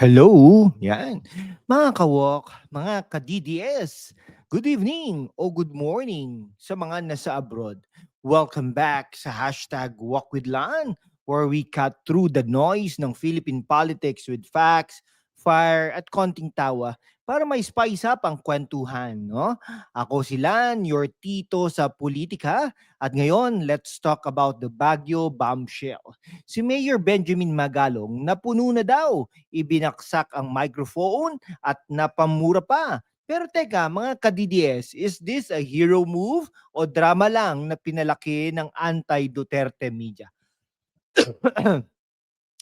Hello, yan. Mga kawok, mga ka-DDS, good evening o good morning sa mga nasa abroad. Welcome back sa hashtag Walk with Lan, where we cut through the noise ng Philippine politics with facts, fire at konting tawa para may spice up ang kwentuhan. No? Ako si Lan, your tito sa politika, at ngayon let's talk about the Baguio bombshell. Si Mayor Benjamin Magalong napuno na daw, ibinaksak ang microphone at napamura pa. Pero teka, mga ka-DDS, is this a hero move o drama lang na pinalaki ng anti-Duterte media?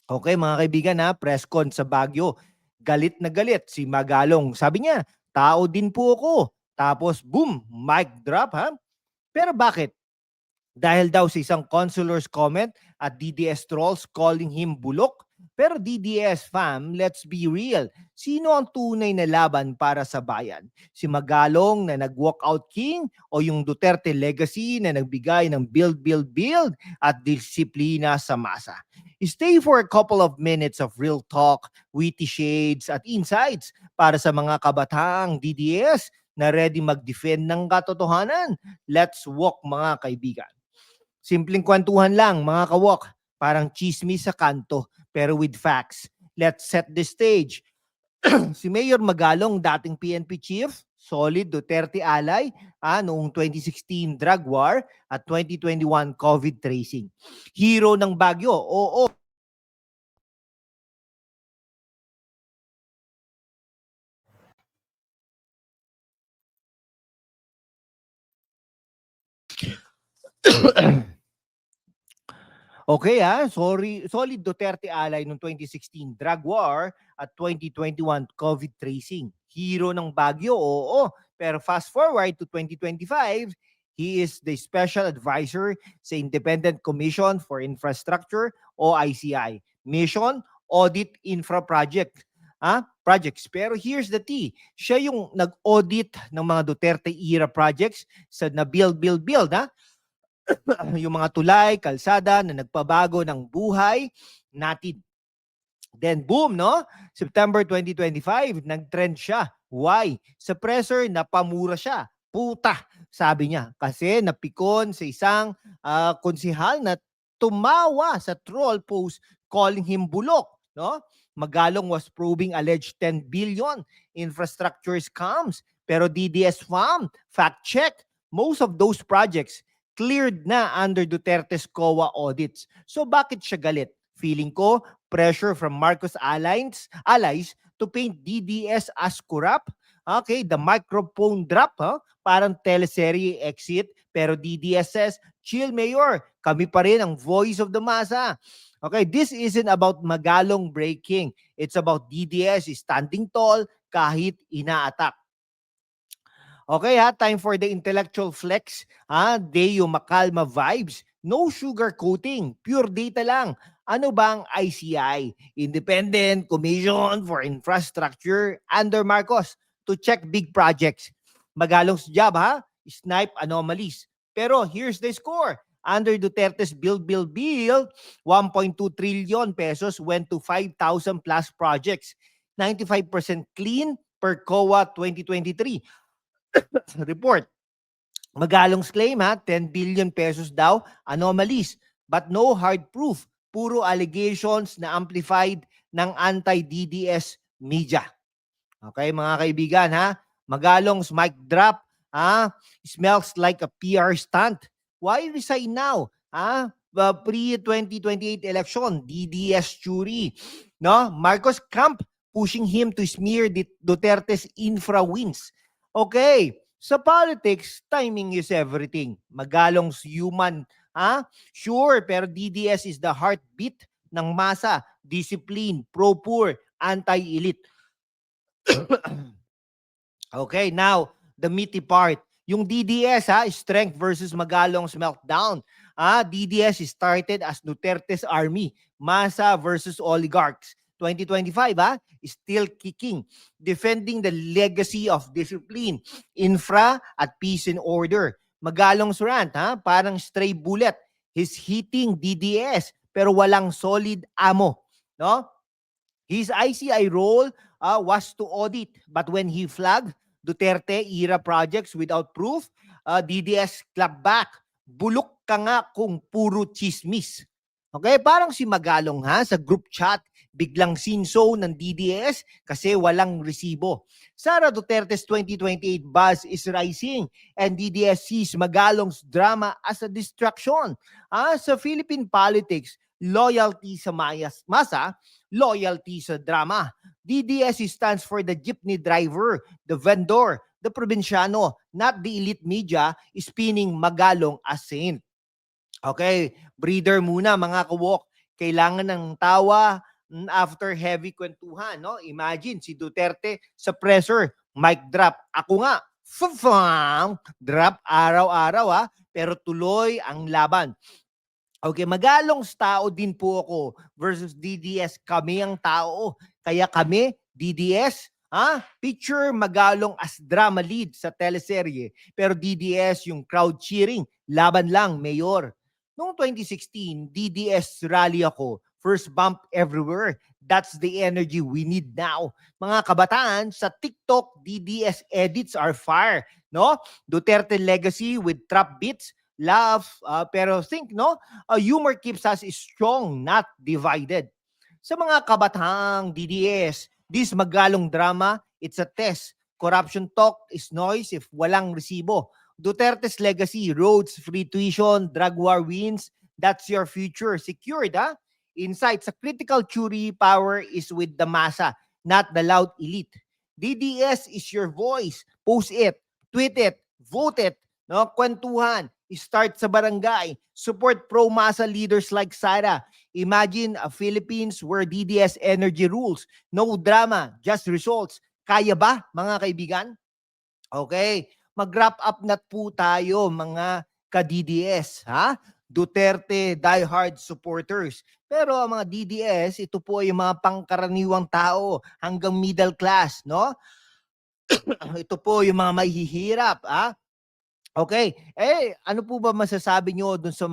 Okay, mga kaibigan ha, press con sa Baguio. Galit na galit si Magalong. Sabi niya, tao din po ako. Tapos boom, mic drop ha. Pero bakit? Dahil daw sa isang consular's comment at DDS trolls calling him bulok. Pero DDS fam, let's be real. Sino ang tunay na laban para sa bayan? Si Magalong na nag-walkout king o yung Duterte legacy na nagbigay ng build at disiplina sa masa? Stay for a couple of minutes of real talk, witty shades at insights para sa mga kabataang DDS na ready mag-defend ng katotohanan. Let's walk mga kaibigan. Simpleng kwentuhan lang mga kawok, parang chismis sa kanto pero with facts. Let's set the stage. Si Mayor Magalong, dating PNP chief, solid Duterte ally, noong 2016 drug war at 2021 COVID tracing. Hero ng Baguio, oo. Okay solid Duterte ally noong 2016 drug war at 2021 COVID tracing. Hero ng Baguio, oo. Pero fast forward to 2025, he is the special advisor sa Independent Commission for Infrastructure o ICI. Mission, Audit Infra Project. Projects. Pero here's the tea. Siya yung nag-audit ng mga Duterte era projects sa na build. Yung mga tulay, kalsada na nagpabago ng buhay natin. Then boom, no? September 2025, nag-trend siya. Why? Sa presser, napamura siya. Puta, sabi niya. Kasi napikon sa isang konsihal na tumawa sa troll post calling him bulok. No? Magalong was probing alleged 10 billion infrastructure scams. Pero DDS found, fact check, most of those projects cleared na under Duterte's COA audits. So bakit siya galit? Feeling ko, pressure from Marcos allies to paint DDS as corrupt. Okay, the microphone drop, parang teleserye exit. Pero DDS says, chill Mayor, kami pa rin ang voice of the masa. Okay, this isn't about Magalong breaking. It's about DDS standing tall kahit ina-attack. Okay time for the intellectual flex. Deo Macalma vibes. No sugar coating, pure data lang. Ano bang ICI? Independent Commission for Infrastructure under Marcos to check big projects. Magalong's job snipe anomalies. Pero here's the score. Under Duterte's build, 1.2 trillion pesos went to 5,000 plus projects. 95% clean per COA 2023 report. Magalong's claim 10 billion pesos daw, anomalies, but no hard proof. Puro allegations na amplified ng anti-DDS media. Okay, mga kaibigan Magalong's mic drop smells like a PR stunt. Why resign now? Pre-2028 election, DDS jury. No? Marcos camp pushing him to smear Duterte's infra wins. Okay, sa politics, timing is everything. Magalong's human, sure, pero DDS is the heartbeat ng masa, discipline, pro-poor, anti-elite. Okay, now, the meaty part. Yung DDS, strength versus Magalong's meltdown. DDS started as Duterte's army, masa versus oligarchs. 2025, still kicking, defending the legacy of discipline, infra at peace and order. Magalong's rant, parang stray bullet. He's hitting DDS pero walang solid ammo, no? His ICI role was to audit, but when he flagged Duterte-era projects without proof, DDS clapped back. Bulok ka nga kung puro chismis. Okay, parang si Magalong sa group chat, biglang sinso ng DDS kasi walang resibo. Sara Duterte's 2028 buzz is rising and DDS sees Magalong's drama as a distraction. Sa Philippine politics, loyalty sa masa, loyalty sa drama. DDS stands for the jeepney driver, the vendor, the probinsyano, not the elite media spinning Magalong as saint. Okay, breather muna mga kawok. Kailangan ng tawa after heavy kwentuhan, no? Imagine si Duterte sa presser, mic drop. Ako nga, drop araw-araw pero tuloy ang laban. Okay, Magalong's tao din po ako versus DDS. Kami ang tao. Kaya kami, DDS, picture Magalong as drama lead sa teleserye. Pero DDS yung crowd cheering. Laban lang, Mayor. Noong 2016, DDS rally ako. First bump everywhere. That's the energy we need now. Mga kabataan, sa TikTok, DDS edits are fire. No? Duterte legacy with trap beats. Laugh, pero think, no? Humor keeps us strong, not divided. Sa mga kabatang DDS, this Magalong drama, it's a test. Corruption talk is noise if walang resibo. Duterte's legacy, roads, free tuition, drug war wins, that's your future. Secured, Insight sa critical jury power is with the masa, not the loud elite. DDS is your voice. Post it, tweet it, vote it, no? Kwentuhan. Start sa barangay. Support pro-masa leaders like Sara. Imagine a Philippines where DDS energy rules. No drama, just results. Kaya ba, mga kaibigan? Okay, mag-wrap up na po tayo, mga ka-DDS. Duterte diehard supporters. Pero ang mga DDS, ito po ay mga pangkaraniwang tao hanggang middle class, no? Ito po yung mga mahihirap, Okay. Ano po ba masasabi nyo dun sa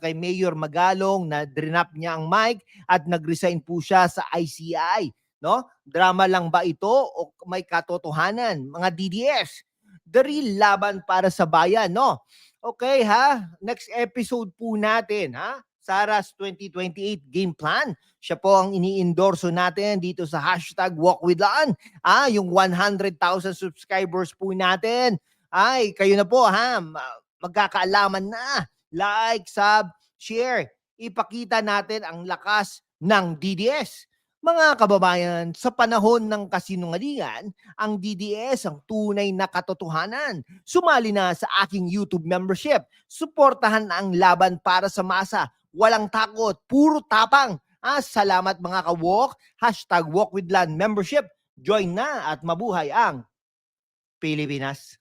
kay Mayor Magalong na drinap niya ang mic at nag-resign po siya sa ICI? No? Drama lang ba ito o may katotohanan? Mga DDS, the real laban para sa bayan, no? Okay, Next episode po natin, Sara's 2028 game plan. Siya po ang ini-endorso natin dito sa #WalkWithLan. Yung 100,000 subscribers po natin. Ay, kayo na po magkakaalaman na. Like, sub, share. Ipakita natin ang lakas ng DDS. Mga kababayan, sa panahon ng kasinungalingan, ang DDS ang tunay na katotohanan. Sumali na sa aking YouTube membership. Suportahan ang laban para sa masa. Walang takot, puro tapang. Salamat mga ka-walk. #WalkWithLan membership. Join na at mabuhay ang Pilipinas.